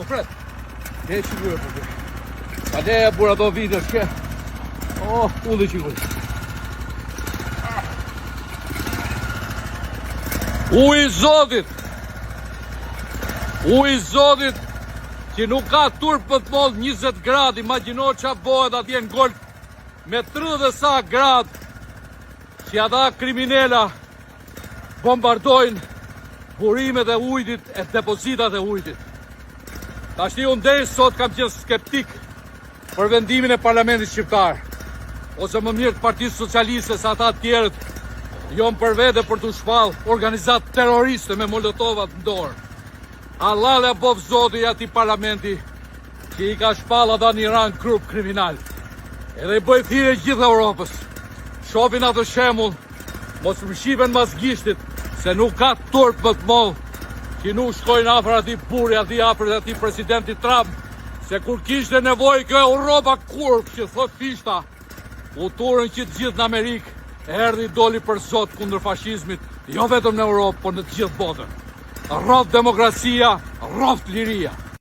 Po fret. Ne siguro po. A ne bura do video që. Ulli që Uji Zotit që nuk ka turp për të mollë 20 grad, imagjino që bëhet atje në golf me 30 sa grad që ata kriminela bombardojnë burimet e ujtit e depozitat e ujtit. Tashti unë deri sot kam qenë skeptik për vendimin e Parlamentit Shqiptar, ose më mirë të Partisë Socialiste sa ata tjerët jonë për vete për të shpall organizat terroriste me molotovat në dorë. Allah dhe bof zoti i ati parlamenti që i ka shpall ata një rang grup kriminal. Edhe i bëj thirrje gjithë Europës. Shohin atë shembull, mos më shipen mas gishtit, se nuk ka turp më të mollë që nuk shkojnë afër ati burri, afër ati presidenti Trump, se kur kishte nevojë kjo Europa kurp që thot fishta, u turën që të gjithë në Amerikë, erdhi doli për sot kundër fashizmit, jo vetëm në Europë, por në të gjithë botën. Rroft demokracia, rroft liria.